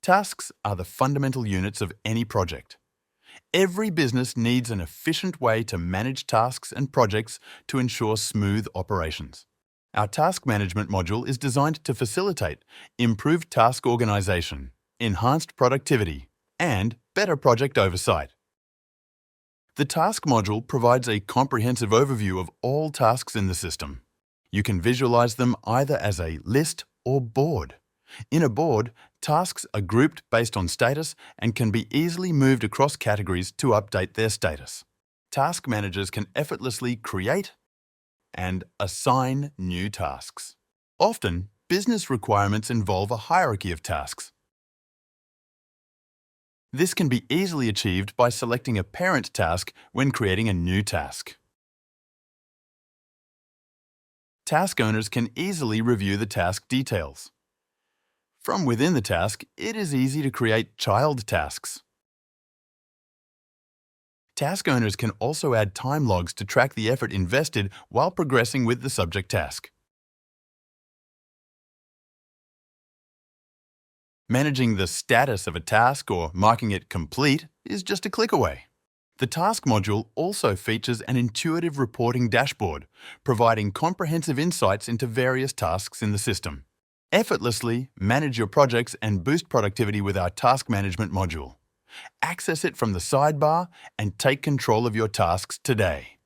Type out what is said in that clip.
Tasks are the fundamental units of any project. Every business needs an efficient way to manage tasks and projects to ensure smooth operations. Our task management module is designed to facilitate improved task organization, enhanced productivity, and better project oversight. The task module provides a comprehensive overview of all tasks in the system. You can visualize them either as a list or board. In a board, tasks are grouped based on status and can be easily moved across categories to update their status. Task managers can effortlessly create and assign new tasks. Often, business requirements involve a hierarchy of tasks. This can be easily achieved by selecting a parent task when creating a new task. Task owners can easily review the task details. From within the task, it is easy to create child tasks. Task owners can also add time logs to track the effort invested while progressing with the subject task. Managing the status of a task or marking it complete is just a click away. The task module also features an intuitive reporting dashboard, providing comprehensive insights into various tasks in the system. Effortlessly manage your projects and boost productivity with our task management module. Access it from the sidebar and take control of your tasks today.